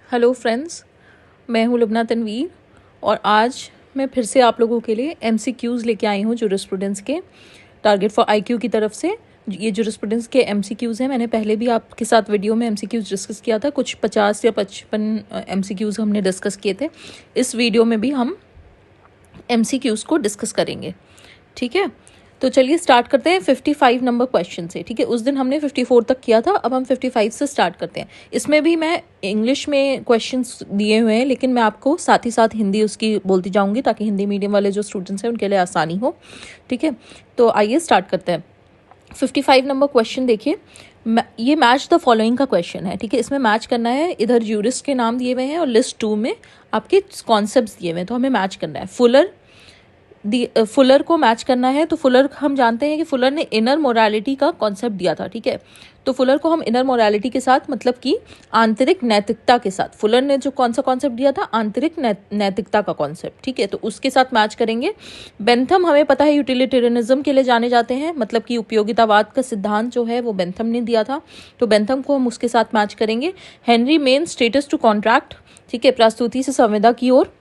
Hello friends, मैं हूँ लुबना तनवीर और आज मैं फिर से आप लोगों के लिए एमसीक्यूज़ लेके आई हूँ जूरिस्प्रूडेंस के टारगेट फॉर आईक्यू की तरफ से। ये जूरिस्प्रूडेंस के एमसीक्यूज़ हैं। मैंने पहले भी आपके साथ वीडियो में एमसीक्यूज़ डिस्कस किया था, कुछ 50 या 55 एमसीक्यूज़ हमने डिस्कस किए थे। इस वीडियो में भी हम एमसीक्यूज़ को डिस्कस करेंगे, ठीक है। तो चलिए स्टार्ट करते हैं 55 नंबर क्वेश्चन से, ठीक है। उस दिन हमने 54 तक किया था, अब हम 55 से स्टार्ट करते हैं। इसमें भी मैं इंग्लिश में क्वेश्चंस दिए हुए हैं, लेकिन मैं आपको साथ ही साथ हिंदी उसकी बोलती जाऊंगी ताकि हिंदी मीडियम वाले जो स्टूडेंट्स हैं उनके लिए आसानी हो, ठीक है। तो आइए स्टार्ट करते हैं। 55 नंबर क्वेश्चन देखिए, ये मैच द फॉलोइंग का क्वेश्चन है, ठीक है। इसमें मैच करना है, इधर यूरिस्ट के नाम दिए हुए हैं और लिस्ट 2 में आपके कॉन्सेप्ट्स दिए हुए हैं, तो हमें मैच करना है। फुलर को मैच करना है। तो फुलर हम जानते हैं कि फुलर ने इनर मोरालिटी का कॉन्सेप्ट दिया था, ठीक है। तो फुलर को हम इनर मोरालिटी के साथ, मतलब कि आंतरिक नैतिकता के साथ, फुलर ने जो कौन सा कॉन्सेप्ट दिया था, आंतरिक नैतिकता का कॉन्सेप्ट, ठीक है। तो उसके साथ मैच करेंगे। बेंथम हमें पता है यूटिलिटेरियनिज्म के लिए जाने जाते हैं, मतलब कि उपयोगितावाद का सिद्धांत जो है वो बेंथम ने दिया था, तो बेंथम को हम उसके साथ मैच करेंगे। Henry Maine status to contract, ठीक है, प्रस्तुति से संविदा की ओर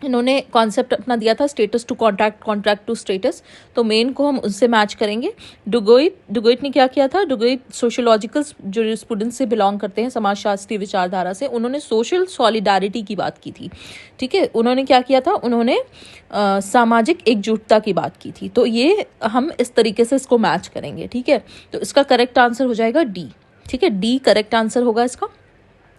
इन्होंने कॉन्सेप्ट अपना दिया था, status to contract, contract to status, तो मेन को हम उससे मैच करेंगे। डुगोइट ने क्या किया था, डुगोइट सोशियोलॉजिकल जूरिस्प्रूडेंस से बिलोंग करते हैं, समाजशास्त्री विचारधारा से। उन्होंने सोशल सॉलिडारिटी की बात की थी, ठीक है। उन्होंने क्या किया था, उन्होंने सामाजिक एकजुटता की बात की थी। तो ये हम इस तरीके से इसको मैच करेंगे, ठीक है। तो इसका करेक्ट आंसर हो जाएगा डी, ठीक है। डी करेक्ट आंसर होगा इसका।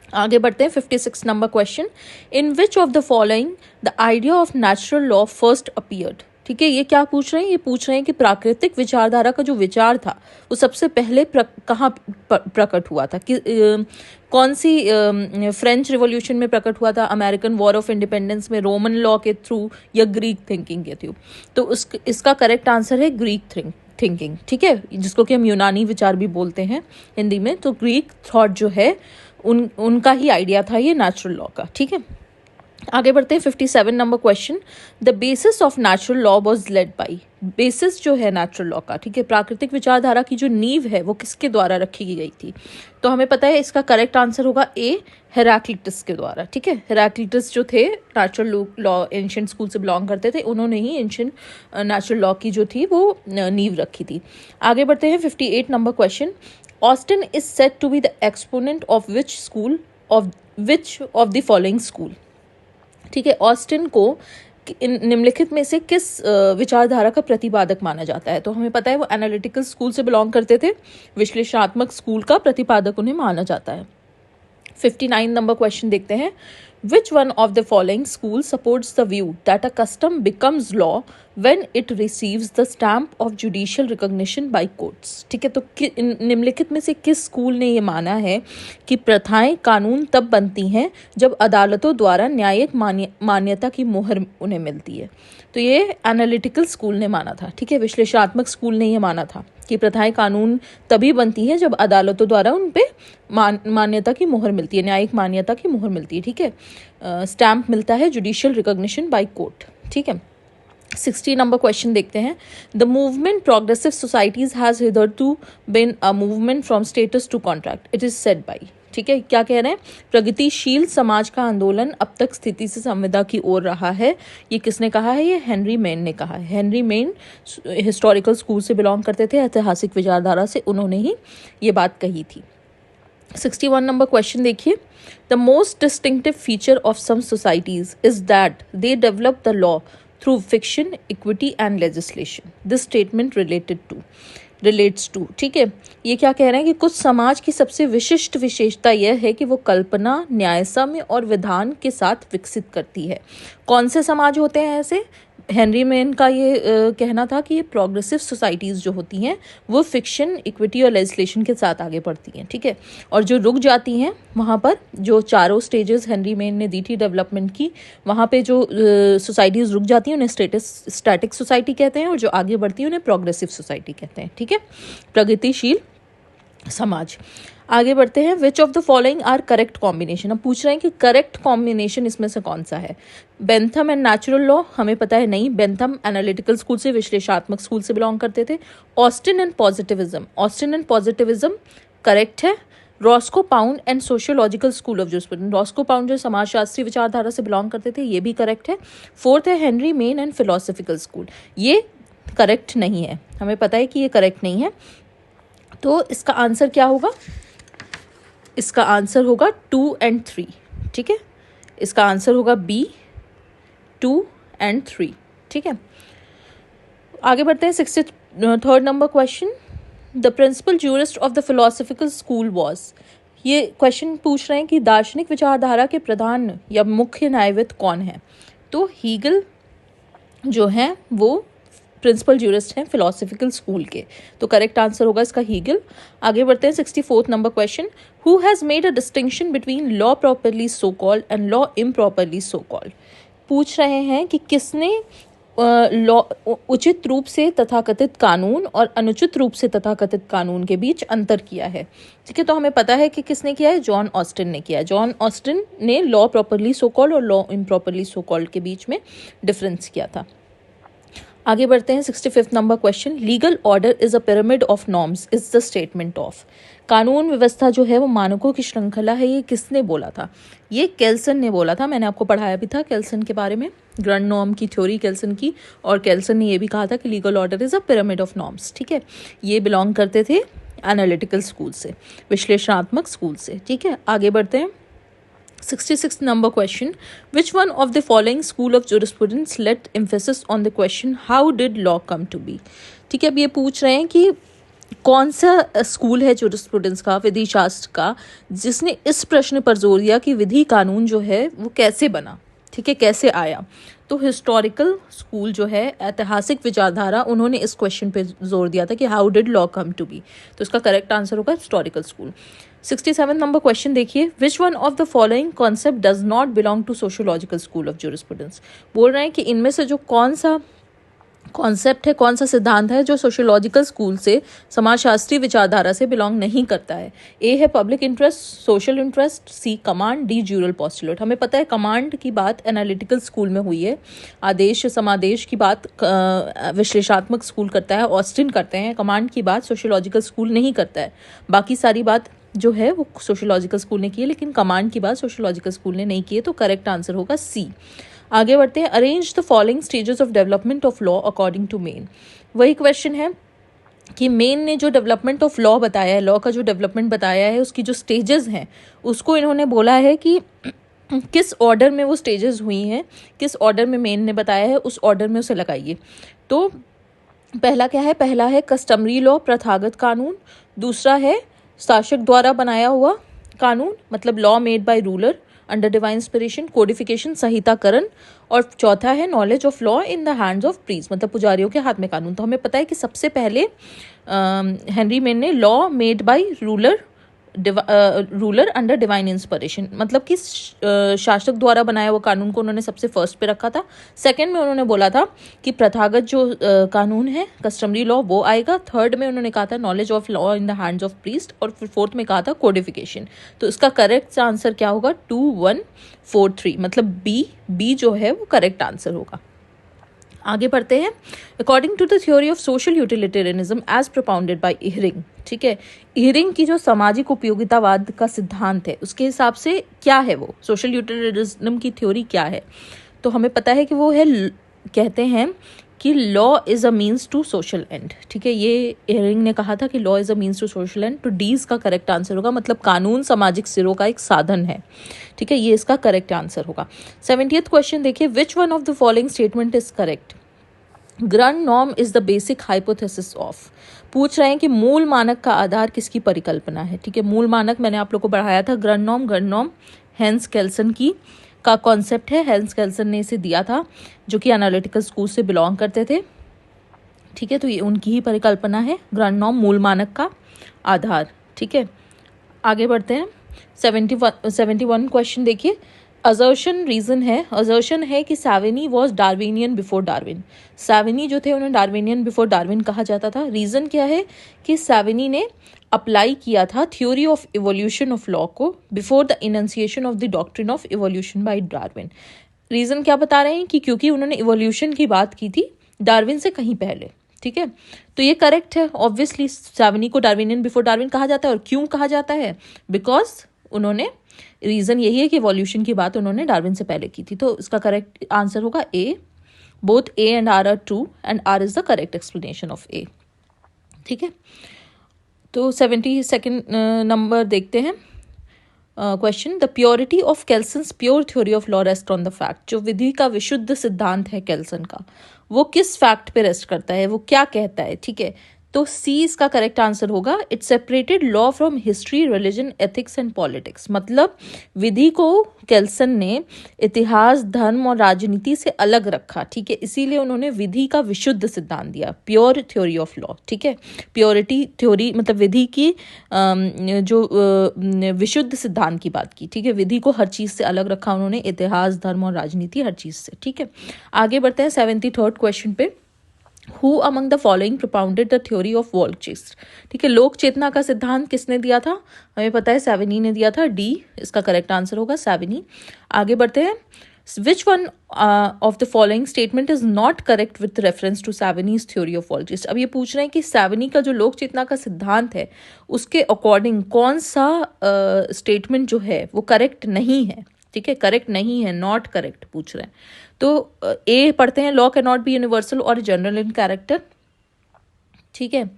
आगे बढ़ते हैं 56 number question. In which of the following the idea of natural law first appeared, ठीक है। ये क्या पूछ रहे हैं, ये पूछ रहे हैं कि प्राकृतिक विचारधारा का जो विचार था वो सबसे पहले कहाँ प्रकट हुआ था, कि कौन सी फ्रेंच रिवॉल्यूशन में प्रकट हुआ था, अमेरिकन वॉर ऑफ इंडिपेंडेंस में, रोमन लॉ के थ्रू, या ग्रीक थिंकिंग के थ्रू। तो इसका करेक्ट आंसर है ग्रीक थिंकिंग, ठीक है, जिसको कि हम यूनानी विचार भी बोलते हैं हिंदी में। तो ग्रीक थॉट जो है उनका ही आइडिया था ये नेचुरल लॉ का, ठीक है। आगे बढ़ते हैं 57 number question. The basis of natural law was led by, basis जो है नेचुरल लॉ का, ठीक है, प्राकृतिक विचारधारा की जो नींव है वो किसके द्वारा रखी गई थी। तो हमें पता है इसका करेक्ट आंसर होगा ए, हेराक्लिटस के द्वारा, ठीक है। हेराक्लिटस जो थे नेचुरल लॉ एंशिएंट स्कूल से बिलोंग करते थे, उन्होंने ही एंशिएंट नेचुरल लॉ की जो थी वो नींव रखी थी। आगे बढ़ते हैं 58 number question. Austin is said to be the exponent of which of the following school, ठीक है। ऑस्टिन को निम्नलिखित में से किस विचारधारा का प्रतिपादक माना जाता है। तो हमें पता है वो एनालिटिकल स्कूल से बिलोंग करते थे, विश्लेषणात्मक स्कूल का प्रतिपादक उन्हें माना जाता है। 59 नंबर क्वेश्चन देखते हैं। Which one of the following school supports the view that a custom becomes law when it receives the stamp of judicial recognition by courts, ठीक है। तो निम्नलिखित में से किस स्कूल ने ये माना है कि प्रथाएं कानून तब बनती हैं जब अदालतों द्वारा न्यायिक मान्यता की मोहर उन्हें मिलती है। तो ये एनालिटिकल स्कूल ने माना था, ठीक है, विश्लेषणात्मक स्कूल ने ये माना था कि प्रथाएं कानून तभी बनती है जब अदालतों द्वारा उन पे मान्यता की मोहर मिलती है, न्यायिक मान्यता की मोहर मिलती है, ठीक है। स्टैम्प मिलता है, जुडिशियल रिकॉग्निशन बाय कोर्ट, ठीक है। 60 नंबर क्वेश्चन देखते हैं। The movement progressive societies has hitherto been a movement from status to contract, it is said by, ठीक है। क्या कह रहे हैं, प्रगतिशील समाज का आंदोलन अब तक स्थिति से संविदा की ओर रहा है। ये किसने कहा है, ये हेनरी मेन ने कहा है। हेनरी मेन हिस्टोरिकल स्कूल से बिलोंग करते थे, ऐतिहासिक विचारधारा से, उन्होंने ही ये बात कही थी। 61 नंबर क्वेश्चन देखिए। The most distinctive feature of some societies is that they develop the law through fiction, equity and legislation. This statement relates to, ठीक है। ये क्या कह रहे हैं कि कुछ समाज की सबसे विशिष्ट विशेषता यह है कि वो कल्पना, न्यायसम्य और विधान के साथ विकसित करती है। कौन से समाज होते हैं ऐसे, हेनरी मेन का ये कहना था कि ये प्रोग्रेसिव सोसाइटीज़ जो होती हैं वो फिक्शन, इक्विटी और लेजिस्लेशन के साथ आगे बढ़ती हैं, ठीक है। और जो रुक जाती हैं, वहाँ पर जो चारों स्टेजेस हेनरी मेन ने दी थी डेवलपमेंट की, वहाँ पे जो सोसाइटीज़ रुक जाती हैं उन्हें स्टैटिक सोसाइटी कहते हैं, और जो आगे बढ़ती हैं उन्हें प्रोग्रेसिव सोसाइटी कहते हैं, ठीक है, प्रगतिशील समाज। आगे बढ़ते हैं। Which of the following are correct combination, अब पूछ रहे हैं कि करेक्ट कॉम्बिनेशन इसमें से कौन सा है। बेंथम एंड नेचुरल लॉ हमें पता है नहीं, बेंथम एनालिटिकल स्कूल से, विश्लेषणात्मक स्कूल से बिलोंग करते थे। ऑस्टिन एंड पॉजिटिविज्म करेक्ट है। Roscoe pound and sociological school of jurisprudence, Roscoe pound जो समाजशास्त्री विचारधारा से बिलोंग करते थे, ये भी करेक्ट है। फोर्थ है Henry main and philosophical school, ये करेक्ट नहीं है, हमें पता है कि ये करेक्ट नहीं है। तो इसका आंसर क्या होगा? इसका आंसर होगा 2 और 3, ठीक है, इसका आंसर होगा बी 2 और 3, ठीक है। आगे बढ़ते हैं 63rd number question. The principal jurist of the philosophical school was, ये क्वेश्चन पूछ रहे हैं कि दार्शनिक विचारधारा के प्रधान या मुख्य न्यायविद कौन है? तो हीगल जो है वो प्रिंसिपल जूरिस्ट हैं फिलोसफिकल स्कूल के, तो करेक्ट आंसर होगा इसका हीगल। आगे बढ़ते हैं 64th number question. Who has made a distinction between law properly so called and law improperly so called, पूछ रहे हैं कि किसने लॉ उचित रूप से तथाकथित कानून और अनुचित रूप से तथाकथित कानून के बीच अंतर किया है, ठीक है। तो हमें पता है कि किसने किया है, जॉन ऑस्टिन ने किया है। जॉन ऑस्टिन ने लॉ प्रॉपरली सो कॉल्ड और लॉ इम्प्रॉपरली सो कॉल्ड के बीच में डिफरेंस किया था। आगे बढ़ते हैं 65th number question. Legal order is a pyramid of norms is the statement of, कानून व्यवस्था जो है वो मानकों की श्रृंखला है, ये किसने बोला था? ये केल्सन ने बोला था, मैंने आपको पढ़ाया भी था केल्सन के बारे में, ग्रैंड नॉर्म की थ्योरी केल्सन की, और केल्सन ने ये भी कहा था कि legal order is a pyramid of norms, ठीक है। ये बिलोंग करते थे एनालिटिकल स्कूल से, विश्लेषणात्मक स्कूल से, ठीक है। आगे बढ़ते हैं 66th number question. Which one of the following school of jurisprudence let emphasis on the question how did law come to be? ठीक है, अब ये पूछ रहे हैं कि कौन सा स्कूल है जुरिस्प्रूडेंस का, विधि शास्त्र का, जिसने इस प्रश्न पर जोर दिया कि विधि कानून जो है वो कैसे बना, ठीक है, कैसे आया। तो हिस्टोरिकल स्कूल जो है, ऐतिहासिक विचारधारा, उन्होंने इस क्वेश्चन पे जोर दिया था कि how did law come to be, तो इसका करेक्ट आंसर होगा हिस्टोरिकल स्कूल। 67 नंबर क्वेश्चन देखिए। Which one of the following concept does not belong to sociological school of jurisprudence, बोल रहे हैं कि इनमें से जो कौन सा कॉन्सेप्ट है, कौन सा सिद्धांत है जो सोशियोलॉजिकल स्कूल से, समाजशास्त्री विचारधारा से बिलोंग नहीं करता है। ए है पब्लिक इंटरेस्ट, सोशल इंटरेस्ट, सी कमांड, डी ड्यूरल पोस्टुलेट। हमें पता है कमांड की बात एनालिटिकल स्कूल में हुई है, आदेश समादेश की बात विश्लेषणात्मक स्कूल करता है, ऑस्टिन करते हैं, कमांड की बात सोशियोलॉजिकल स्कूल नहीं करता है। बाकी सारी बात जो है वो सोशियोलॉजिकल स्कूल ने की है, लेकिन कमांड की बात सोशियोलॉजिकल स्कूल ने नहीं की है, तो करेक्ट आंसर होगा सी। आगे बढ़ते हैं। Arrange the following stages of development of law according to Maine, वही क्वेश्चन है कि मेन ने जो डेवलपमेंट ऑफ लॉ बताया है, लॉ का जो डेवलपमेंट बताया है, उसकी जो स्टेजेस हैं उसको इन्होंने बोला है कि किस ऑर्डर में वो स्टेजेस हुई हैं, किस ऑर्डर में मेन ने बताया है, उस ऑर्डर में उसे लगाइए। तो पहला क्या है, पहला है कस्टमरी लॉ, प्रथागत कानून। दूसरा है शासक द्वारा बनाया हुआ कानून, मतलब law made by ruler under divine inspiration, codification, संहिताकरण। और चौथा है knowledge of law in the hands of priest, मतलब पुजारियों के हाथ में कानून। तो हमें पता है कि सबसे पहले हेनरी मेन ने law made by ruler under divine inspiration, मतलब कि शासक द्वारा बनाया हुआ कानून को उन्होंने सबसे फर्स्ट पे रखा था। सेकंड में उन्होंने बोला था कि प्रथागत जो कानून है, कस्टमरी लॉ, वो आएगा। थर्ड में उन्होंने कहा था knowledge of law in the hands of priest, और फिर फोर्थ में कहा था कोडिफिकेशन। तो इसका करेक्ट आंसर क्या होगा, 2, 1, 4, 3, मतलब बी जो है वो करेक्ट आंसर होगा। आगे बढ़ते हैं। According to the theory of social utilitarianism as propounded by Ihering, ठीक है, इहरिंग की जो सामाजिक उपयोगितावाद का सिद्धांत है उसके हिसाब से क्या है वो, सोशल यूटिलिटेरियनिज्म की थ्योरी क्या है? तो हमें पता है कि वो है, कहते हैं कि law is a means to social end, ठीक है, ये इहरिंग ने कहा था कि law is a means to social end. तो डी इसका करेक्ट आंसर होगा, मतलब कानून सामाजिक सिरों का एक साधन है, ठीक है, ये इसका करेक्ट आंसर होगा। 70th क्वेश्चन देखिए। Which one of the following statement is correct? Grand norm is the basic hypothesis of, पूछ रहे हैं कि मूल मानक का आधार किसकी परिकल्पना है, ठीक है। मूल मानक मैंने आप लोग को बढ़ाया था, ग्रैंड नॉर्म हेंस केल्सन की का कॉन्सेप्ट है, हेंस केल्सन ने इसे दिया था, जो कि एनालिटिकल स्कूल से बिलोंग करते थे, ठीक है। तो ये उनकी ही परिकल्पना है, ग्रैंड नॉर्म मूल मानक का आधार, ठीक है। आगे बढ़ते हैं। 71 क्वेश्चन देखिए। असर्शन रीजन है, असर्शन है कि Savigny was Darwinian before Darwin, Savigny जो थे उन्हें डार्विनियन बिफोर डार्विन कहा जाता था। रीजन क्या है कि सैविनी ने अप्लाई किया था theory of evolution of law को before the enunciation of the doctrine of evolution by Darwin. Reason क्या बता रहे हैं कि क्योंकि उन्होंने इवोल्यूशन की बात की थी डार्विन से कहीं पहले, ठीक है, तो ये करेक्ट है। ऑब्वियसली सावनी को डार्विनियन बिफोर डार्विन कहा जाता है। और क्यों कहा जाता है? बिकॉज उन्होंने, रीज़न यही है कि एवोल्यूशन की बात उन्होंने डार्विन से पहले की थी। तो इसका करेक्ट आंसर होगा A. Both A and R true and R is the correct explanation of A. ठीक है, तो 72nd नंबर देखते हैं question. The purity of Kelsen's pure theory of law rest on the fact. जो विधि का विशुद्ध सिद्धांत है केल्सन का, वो किस फैक्ट पे रेस्ट करता है, वो क्या कहता है? ठीक है, तो सी इसका करेक्ट आंसर होगा। It separated law from history, religion, ethics and politics. मतलब विधि को केल्सन ने इतिहास, धर्म और राजनीति से अलग रखा। ठीक है, इसीलिए उन्होंने विधि का विशुद्ध सिद्धांत दिया, प्योर थ्योरी ऑफ लॉ। ठीक है, प्योरिटी थ्योरी मतलब विधि की जो विशुद्ध सिद्धांत की बात की। ठीक है, विधि को हर चीज़ से अलग रखा उन्होंने, इतिहास, धर्म और राजनीति, हर चीज़ से। ठीक है, आगे बढ़ते हैं 73rd क्वेश्चन पे। Who among the following propounded the theory of Volkschaft? ठीक है, लोक चेतना का सिद्धांत किसने दिया था? हमें पता है सैवनी ने दिया था। डी इसका करेक्ट आंसर होगा, सैवनी। आगे बढ़ते हैं। Which one of the following statement is not correct with reference to Savini's theory of Volkschaft? अब ये पूछ रहे हैं कि सैवनी का जो लोक चेतना का सिद्धांत है उसके अकॉर्डिंग कौन सा स्टेटमेंट जो है वो करेक्ट नहीं है। ठीक है, करेक्ट नहीं है, नॉट करेक्ट पूछ रहे हैं। तो ए पढ़ते हैं। Law can not be universal और जनरल इन कैरेक्टर। ठीक है,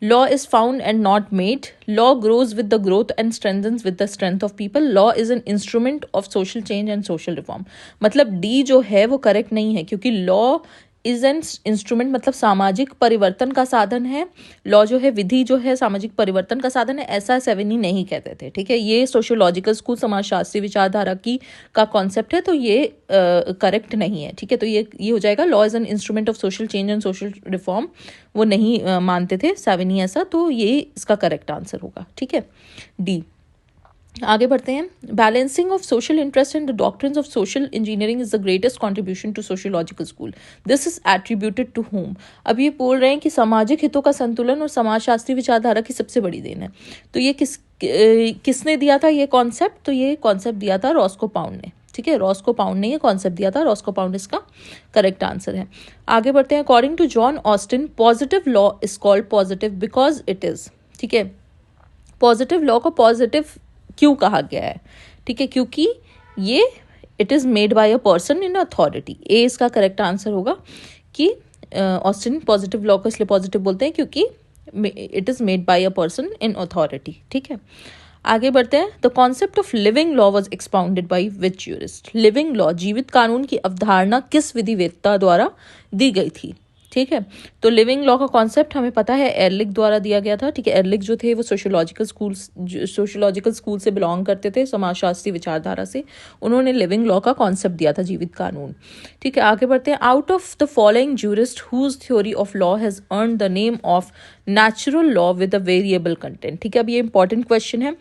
law is found and not made. Law grows with the growth and strengthens with the strength of people. Law is an instrument of social change and social reform. मतलब D जो है वो correct नहीं है, क्योंकि law is an instrument मतलब सामाजिक परिवर्तन का साधन है। लॉ जो है, विधि जो है सामाजिक परिवर्तन का साधन है, ऐसा सैवनी नहीं कहते थे। ठीक है, ये सोशियोलॉजिकल स्कूल समाजशास्त्री विचारधारा की का कॉन्सेप्ट है, तो ये करेक्ट नहीं है। ठीक है, तो ये हो जाएगा law is an instrument of social change and social reform, वो नहीं मानते थे सैवनी ऐसा, तो ये इसका करेक्ट आंसर होगा। ठीक है, डी। आगे बढ़ते हैं। Balancing of social interest and the doctrines of social engineering is the greatest contribution to sociological school. This is attributed to whom. अब ये बोल रहे हैं कि सामाजिक हितों का संतुलन और समाजशास्त्री विचारधारा की सबसे बड़ी देन है। तो ये किसने दिया था ये कॉन्सेप्ट? तो ये कॉन्सेप्ट दिया था रॉस्को पाउंड ने। ठीक है, रॉस्को पाउंड ने ये कॉन्सेप्ट दिया था। रॉस्को पाउंड इसका करेक्ट आंसर है। आगे बढ़ते हैं। According to John Austin, positive law is called positive because it is. ठीक है, पॉजिटिव लॉ को पॉजिटिव क्यों कहा गया है? ठीक है, क्योंकि ये it is made by a person in authority. A इसका करेक्ट आंसर होगा कि ऑस्टिन पॉजिटिव लॉ को इसलिए पॉजिटिव बोलते हैं क्योंकि it is made by a person in authority. ठीक है, आगे बढ़ते हैं। The concept of living law was expounded by which jurist? Living law, जीवित कानून की अवधारणा किस विधिवेत्ता द्वारा दी गई थी? ठीक है, तो लिविंग लॉ का कॉन्सेप्ट हमें पता है एरलिक द्वारा दिया गया था। ठीक है, एरलिक जो थे वो सोशियोलॉजिकल स्कूल से बिलोंग करते थे, समाजशास्त्री विचारधारा से। उन्होंने लिविंग लॉ का कॉन्सेप्ट दिया था, जीवित कानून। ठीक है, आगे बढ़ते हैं। Out of the following jurist whose theory of law has earn the name of natural law with a variable content. ठीक है, अब ये इंपॉर्टेंट क्वेश्चन है।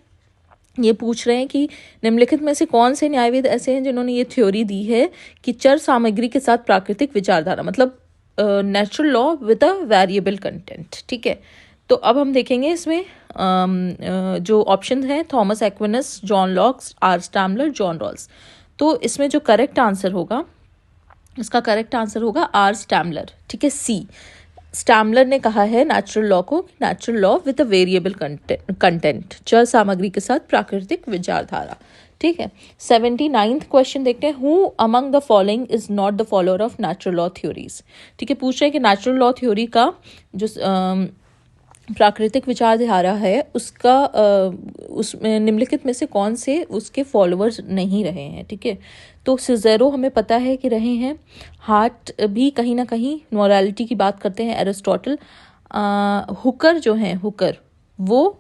ये पूछ रहे हैं कि निम्नलिखित में से कौन से न्यायविद ऐसे हैं जिन्होंने ये थ्योरी दी है कि चर सामग्री के साथ प्राकृतिक विचारधारा मतलब natural law with a variable content. ठीक है, तो अब हम देखेंगे इसमें जो ऑप्शन है Thomas Aquinas, John Locke's, R Stammler, John Rawls. तो इसमें जो करेक्ट आंसर होगा, इसका करेक्ट आंसर होगा आर स्टैमलर। ठीक है, सी स्टैमलर ने कहा है नेचुरल लॉ को, natural law with a variable content, चर सामग्री के साथ प्राकृतिक विचारधारा। ठीक है, 79th क्वेश्चन देखते हैं। Who among the following is not the follower of natural law theories? ठीक है, पूछ रहे हैं कि नेचुरल लॉ थ्योरी का जो प्राकृतिक विचारधारा है उसका उसमें निम्नलिखित में से कौन से उसके फॉलोअर्स नहीं रहे हैं? ठीक है, तो सिज़ेरो हमें पता है कि रहे हैं। हार्ट भी कहीं ना कहीं मॉरलिटी की बात करते हैं, एरिस्टोटल। हुकर जो हैं, हुकर वो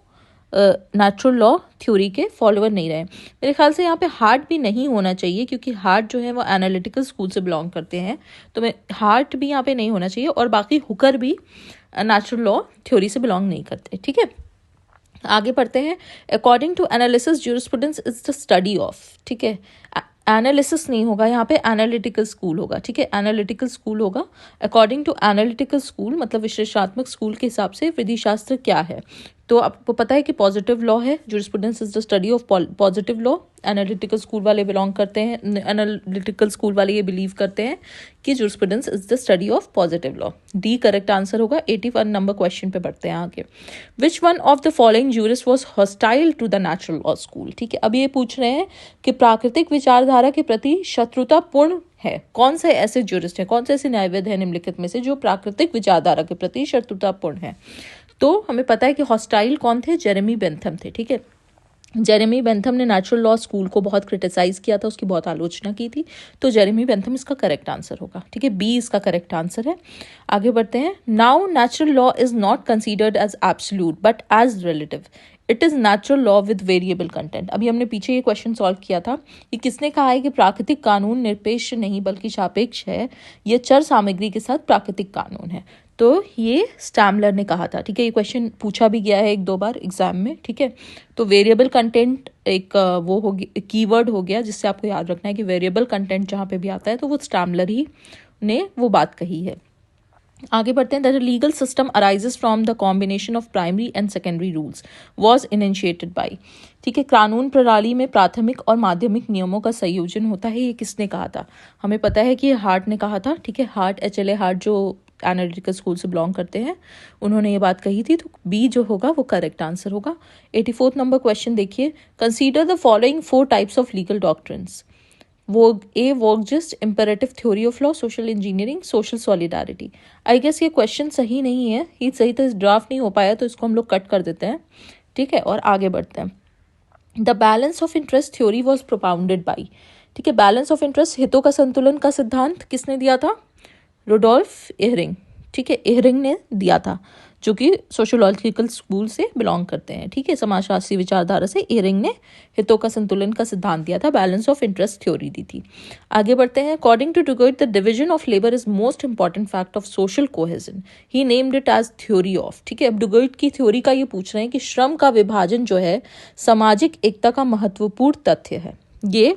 नेचुरल लॉ थ्योरी के फॉलोअर नहीं रहे। मेरे ख्याल से यहाँ पे हार्ट भी नहीं होना चाहिए क्योंकि हार्ट जो है वो एनालिटिकल स्कूल से बिलोंग करते हैं, तो मैं हार्ट भी यहाँ पे नहीं होना चाहिए। और बाकी हुकर भी नेचुरल लॉ थ्योरी से बिलोंग नहीं करते। ठीक है, आगे पढ़ते हैं। According to analysis jurisprudence is the study of. ठीक है, एनालिसिस नहीं होगा यहाँ पे, एनालिटिकल स्कूल होगा। ठीक है, एनालिटिकल स्कूल होगा। अकॉर्डिंग टू एनालिटिकल स्कूल मतलब विश्लेषणात्मक स्कूल के हिसाब से विधि शास्त्र क्या है? तो आपको पता है कि पॉजिटिव लॉ है, jurisprudence is the study of positive law. Analytical school वाले बिलोंग करते हैं, एनालिटिकल स्कूल वाले ये बिलीव करते हैं कि jurisprudence is the study of positive law. D correct answer होगा। 81 नंबर क्वेश्चन पे बढ़ते हैं आगे। Which one of the following jurist was hostile to the natural law school. ठीक है, अब ये पूछ रहे हैं कि प्राकृतिक विचारधारा के प्रति शत्रुतापूर्ण है। कौन से ऐसे जूरिस्ट हैं, कौन से ऐसे न्यायविद हैं निम्नलिखित में से जो प्राकृतिक विचारधारा के प्रति शत्रुतापूर्ण है। तो हमें पता है कि हॉस्टाइल कौन थे, जेरेमी बेंथम थे। ठीक है, जेरेमी बेंथम ने नेचुरल लॉ स्कूल को बहुत क्रिटिसाइज किया था, उसकी बहुत आलोचना की थी। तो जेरेमी बेंथम इसका करेक्ट आंसर होगा। ठीक है, बी इसका करेक्ट आंसर है। आगे बढ़ते हैं। Now natural law is not considered as absolute but as relative. It is natural law with variable content. अभी हमने पीछे ये क्वेश्चन सॉल्व किया था कि किसने कहा है कि प्राकृतिक कानून निरपेक्ष नहीं बल्कि सापेक्ष है, यह चर सामग्री के साथ प्राकृतिक कानून है। तो ये स्टैमलर ने कहा था। ठीक है, ये क्वेश्चन पूछा भी गया है 1-2 बार एग्जाम में। ठीक है, तो वेरिएबल कंटेंट एक वो हो गया, कीवर्ड हो गया, जिससे आपको याद रखना है कि वेरिएबल कंटेंट जहाँ पे भी आता है तो वो स्टैमलर ही ने वो बात कही है। आगे बढ़ते हैं। That legal system arises from the combination of primary and secondary rules was initiated by. ठीक है, कानून प्रणाली में प्राथमिक और माध्यमिक नियमों का संयोजन होता है। ये किसने कहा था, हमें पता है कि हार्ट ने कहा था। ठीक है, हार्ट, HLA हार्ट, जो एनालिटिकल स्कूल से बिलोंग करते हैं, उन्होंने ये बात कही थी। तो बी जो होगा वो करेक्ट आंसर होगा। 84 नंबर क्वेश्चन देखिए। Consider the following 4 types of legal doctrines. Volksgeist, imperative theory of law, social engineering, social solidarity. I guess ये क्वेश्चन सही नहीं है, ये सही तरह ड्राफ्ट नहीं हो पाया, तो इसको हम लोग कट कर देते हैं। ठीक है, और आगे बढ़ते हैं। The balance of interest theory was propounded by. ठीक है, बैलेंस ऑफ इंटरेस्ट, हितों का संतुलन का सिद्धांत किसने दिया था, रुडोल्फ एहरिंग। ठीक है, एहरिंग ने दिया था, जो कि सोशियोलॉजिकल स्कूल से बिलोंग करते हैं। ठीक है, समाजशास्त्री विचारधारा से एहरिंग ने हितों का संतुलन का सिद्धांत दिया था, बैलेंस ऑफ इंटरेस्ट थ्योरी दी थी। आगे बढ़ते हैं। According to Duguit the division of labour is most important fact of social cohesion, he named it as theory of. ठीक है, अब डुगर्ट की थ्योरी का ये पूछ रहे हैं कि श्रम का विभाजन जो है सामाजिक एकता का महत्वपूर्ण तथ्य है। ये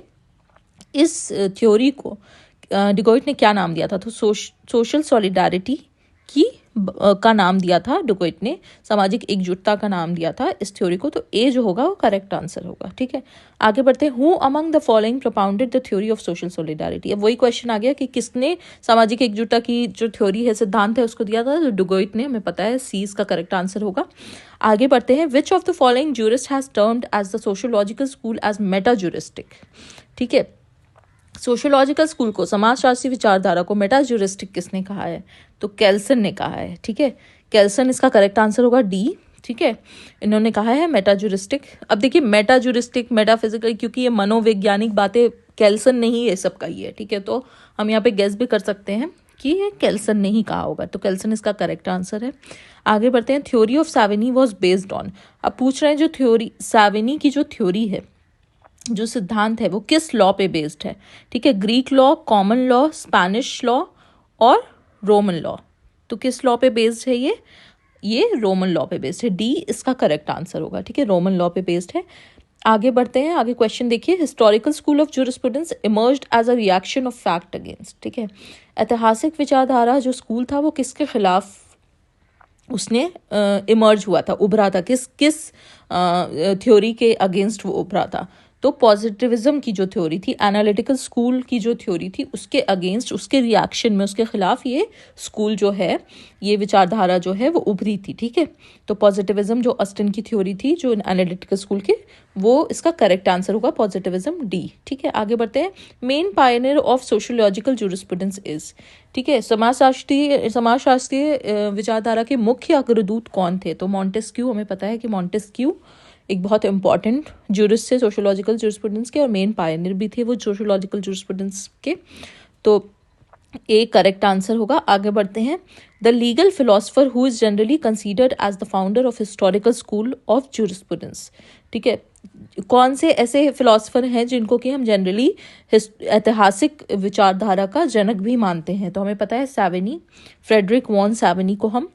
इस थ्योरी को डुगर्ट ने क्या नाम दिया था, तो सोशल सॉलिडारिटी की का नाम दिया था डुगर्ट ने, सामाजिक एकजुटता का नाम दिया था इस थ्योरी को। तो ए जो होगा वो करेक्ट आंसर होगा। ठीक है, आगे बढ़ते हैं। Who among the following propounded the theory of social solidarity. अब वही क्वेश्चन आ गया कि किसने सामाजिक एकजुटता की जो थ्योरी है, सिद्धांत है, उसको दिया था, तो डुगर्ट ने। हमें पता है सी इसका करेक्ट आंसर होगा। आगे बढ़ते हैं। Which of the following jurist has termed as the sociological school as meta juristic. ठीक है, सोशियोलॉजिकल स्कूल को, समाजशास्त्री विचारधारा को मेटा ज्यूरिस्टिक किसने कहा है, तो केल्सन ने कहा है। ठीक है, केल्सन इसका करेक्ट आंसर होगा डी। ठीक है, इन्होंने कहा है मेटा ज्यूरिस्टिक। अब देखिए मेटा ज्यूरिस्टिक, मेटाफिजिकल, क्योंकि ये मनोवैज्ञानिक बातें केल्सन ने ही ये सब कही है। ठीक है, तो हम यहाँ पे गेस भी कर सकते हैं कि ये केल्सन ने ही कहा होगा, तो केल्सन इसका करेक्ट आंसर है। आगे बढ़ते हैं। Theory of Savigny was based on. अब पूछ रहे हैं जो थ्योरी, सैविनी की जो थ्योरी है, जो सिद्धांत है, वो किस लॉ पे बेस्ड है। ठीक है, Greek law, common law, Spanish law और रोमन लॉ। तो किस लॉ पे बेस्ड है ये रोमन लॉ पे बेस्ड है। डी इसका करेक्ट आंसर होगा। ठीक है, रोमन लॉ पे बेस्ड है। आगे बढ़ते हैं। आगे क्वेश्चन देखिए। Historical school of jurisprudence emerged as a reaction of fact against. ठीक है, ऐतिहासिक विचारधारा जो स्कूल था वो किसके खिलाफ उसने इमर्ज हुआ था, उभरा था, किस थ्योरी के अगेंस्ट वो उभरा था, तो पॉजिटिविज्म की जो थ्योरी थी, एनालिटिकल स्कूल की जो थ्योरी थी, उसके अगेंस्ट, उसके रिएक्शन में, उसके खिलाफ ये स्कूल जो है, ये विचारधारा जो है वो उभरी थी। ठीक है, तो पॉजिटिविज्म जो ऑस्टिन की थ्योरी थी, जो एनालिटिकल स्कूल की, वो इसका करेक्ट आंसर होगा पॉजिटिविज्म डी। ठीक है, आगे बढ़ते हैं। Main Pioneer of sociological jurisprudence is. ठीक है, समाजशास्त्रीय विचारधारा के मुख्य अग्रदूत कौन थे, तो मॉन्टेस्क्यू। हमें पता है कि मॉन्टेस्क्यू एक बहुत इंपॉर्टेंट जूरिस्ट थे सोशियोलॉजिकल जूरिस्प्रूडेंस के, और मेन पायनियर भी थे वो सोशियोलॉजिकल जूरिस्प्रूडेंस के। तो ए करेक्ट आंसर होगा। आगे बढ़ते हैं। The legal philosopher who is generally considered as the founder of historical school of jurisprudence. ठीक है, कौन से ऐसे फिलोसफर हैं जिनको कि हम जनरली ऐतिहासिक विचारधारा का जनक भी मानते हैं, तो हमें पता है सैविनी, फ्रेडरिक वॉन सैविनी को हम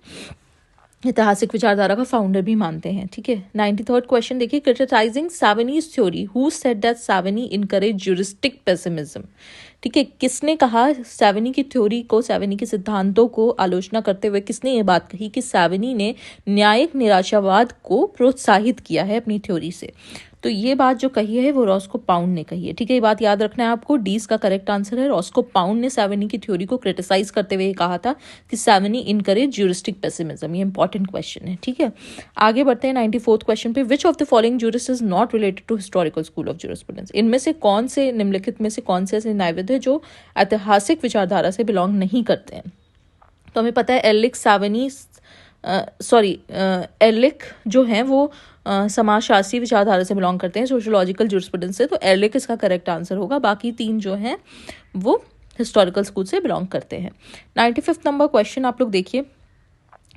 ऐतिहासिक विचारधारा का फाउंडर भी मानते हैं। ठीक है, 93rd क्वेश्चन देखिए, criticising Savigny's theory, who said that Savigny encourage juristic pessimism. ठीक है, किसने कहा सावेनी की थ्योरी को, सावेनी के सिद्धांतों को आलोचना करते हुए किसने ये बात कही कि सावेनी ने न्यायिक निराशावाद को प्रोत्साहित किया है अपनी थ्योरी से? तो ये बात जो कही है वो रॉस्को पाउंड ने कही है। ठीक है, ये बात याद रखना है आपको, डी इसका करेक्ट आंसर है। रॉस्को पाउंड ने सावेनी की थ्योरी को क्रिटिसाइज करते हुए कहा था कि सावेनी इनकरेज ज्यूरिस्टिक पेसिमिज्म। ये इंपॉर्टेंट क्वेश्चन है। ठीक है, आगे बढ़ते हैं 94th क्वेश्चन पे। Which of the following jurist is not related to historical school of jurisprudence? इनमें से कौन से, निम्नलिखित में से कौन से ऐसे न्यायविद है जो ऐतिहासिक विचारधारा से बिलोंग नहीं करते हैं? तो हमें पता है एर्लिख सावेनी, एर्लिख जो हैं वो समाजशास्त्री विचारधारा से बिलोंग करते हैं, सोशियोलॉजिकल ज्यूरिस्प्रूडेंस से, तो एर्लिख इसका करेक्ट आंसर होगा। बाकी तीन जो हैं वो हिस्टोरिकल स्कूल से बिलोंग करते हैं। 95th नंबर क्वेश्चन आप लोग देखिए,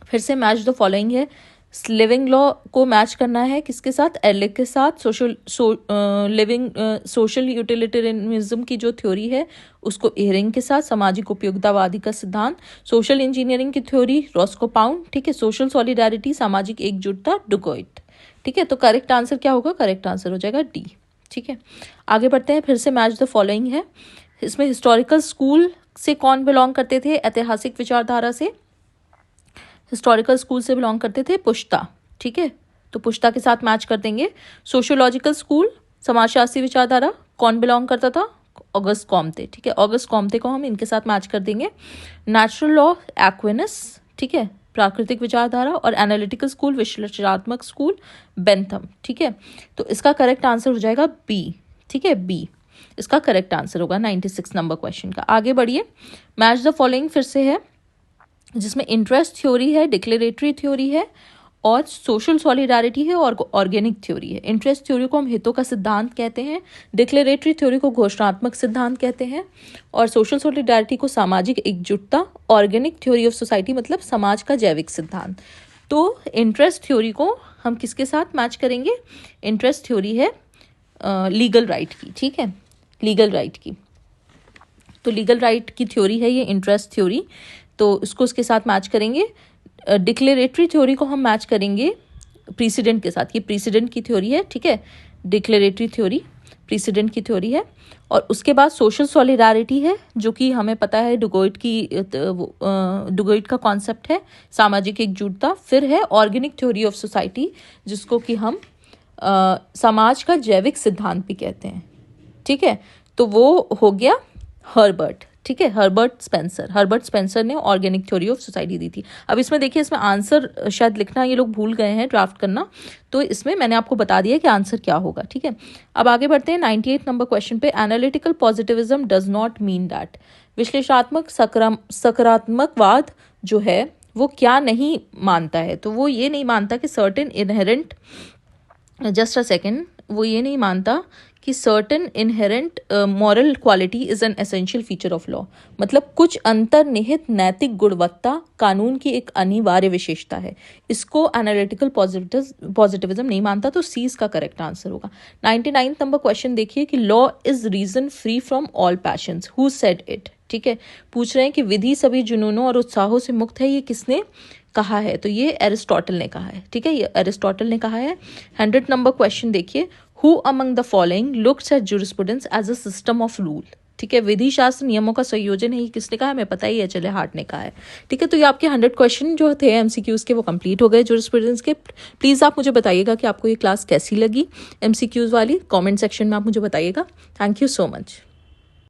फिर से मैच द फॉलोइंग है। लिविंग लॉ को मैच करना है किसके साथ? एर्लिख के साथ। सोशल यूटिलिटेरियनिज्म की जो थ्योरी है उसको एहरिंग के साथ। सामाजिक उपयोगितावादी का सिद्धांत, सोशल इंजीनियरिंग की थ्योरी रॉस्को पाउंड। ठीक है, सोशल सॉलिडारिटी, सामाजिक एकजुटता डुगोइट। ठीक है, तो करेक्ट आंसर क्या होगा? करेक्ट आंसर हो जाएगा डी। ठीक है, आगे बढ़ते हैं। फिर से मैच द फॉलोइंग है, इसमें हिस्टोरिकल स्कूल से कौन बिलोंग करते थे? ऐतिहासिक विचारधारा से हिस्टोरिकल स्कूल से बिलोंग करते थे पुश्ता। ठीक है, तो पुश्ता के साथ मैच कर देंगे। सोशियोलॉजिकल स्कूल, समाजशास्त्री विचारधारा, कौन बिलोंग करता था? ऑगस्ट कॉम्ते। ठीक है, ऑगस्ट कॉम्ते को हम इनके साथ मैच कर देंगे। नेचुरल लॉ एक्विनस, ठीक है, प्राकृतिक विचारधारा, और एनालिटिकल स्कूल, विश्लेषणात्मक स्कूल, बेंथम। ठीक है, तो इसका करेक्ट आंसर हो जाएगा बी। ठीक है, बी इसका करेक्ट आंसर होगा 96 नंबर क्वेश्चन का। आगे बढ़िए, मैच द फॉलोइंग फिर से है, जिसमें इंटरेस्ट थ्योरी है, डिक्लेरेटरी थ्योरी है, और सोशल सॉलिडारिटी है, और ऑर्गेनिक थ्योरी है। इंटरेस्ट थ्योरी को हम हितों का सिद्धांत कहते हैं, डिक्लेरेटरी थ्योरी को घोषणात्मक सिद्धांत कहते हैं, और सोशल सॉलिडारिटी को सामाजिक एकजुटता, ऑर्गेनिक थ्योरी ऑफ सोसाइटी मतलब समाज का जैविक सिद्धांत। तो इंटरेस्ट थ्योरी को हम किसके साथ मैच करेंगे? इंटरेस्ट थ्योरी है लीगल राइट की। ठीक है, लीगल राइट की, तो लीगल राइट की थ्योरी है ये इंटरेस्ट थ्योरी, तो इसको इसके साथ मैच करेंगे। डिक्लेरेटरी थ्योरी को हम मैच करेंगे प्रीसिडेंट के साथ, ये प्रीसिडेंट की थ्योरी है। ठीक है, डिक्लेरेटरी थ्योरी प्रीसिडेंट की थ्योरी है। और उसके बाद सोशल सॉलिडारिटी है, जो कि हमें पता है डुगोइट का कॉन्सेप्ट है, सामाजिक एकजुटता। फिर है ऑर्गेनिक थ्योरी ऑफ सोसाइटी, जिसको कि हम समाज का जैविक सिद्धांत भी कहते हैं। ठीक है, तो वो हो गया हर्बर्ट। ठीक है, हर्बर्ट स्पेंसर ने ऑर्गेनिक थ्योरी ऑफ सोसाइटी दी थी। अब इसमें देखिए, इसमें आंसर शायद लिखना ये लोग भूल गए हैं, ड्राफ्ट करना, तो इसमें मैंने आपको बता दिया कि आंसर क्या होगा। ठीक है, अब आगे बढ़ते हैं 98 नंबर क्वेश्चन पे। Analytical positivism does not mean that, विश्लेषणात्मक सकारात्मकवाद जो है वो क्या नहीं मानता है? तो वो ये नहीं मानता कि certain inherent, just a second, वो ये नहीं मानता कि certain inherent moral quality is an essential feature of law, मतलब कुछ अंतर्निहित नैतिक गुणवत्ता कानून की एक अनिवार्य विशेषता है। इसको एनालिटिकल पॉजिटिविज्म नहीं मानता, तो सी इसका करेक्ट आंसर होगा। 99 नंबर क्वेश्चन देखिए कि law is reason free from all passions, who said it? ठीक है, पूछ रहे हैं कि विधि सभी जुनूनों और उत्साहों से मुक्त है, ये किसने कहा है? तो ये एरिस्टोटल ने कहा है। ठीक है, ये एरिस्टोटल ने कहा है। 100 नंबर क्वेश्चन देखिए, who among the following looks at jurisprudence as a system of rule? ठीक है, विधि शास्त्र नियमों का संयोजन है, ये किसने कहा? हमें पता ही है, चले हार्ट ने कहा है। ठीक है, तो ये आपके 100 क्वेश्चन जो थे एमसीक्यूज के वो कंप्लीट हो गए ज्यूरिस्प्रूडेंस के। प्लीज़ आप मुझे बताइएगा कि आपको ये क्लास कैसी लगी एमसीक्यूज वाली, कमेंट सेक्शन में आप मुझे बताइएगा। Thank you so much.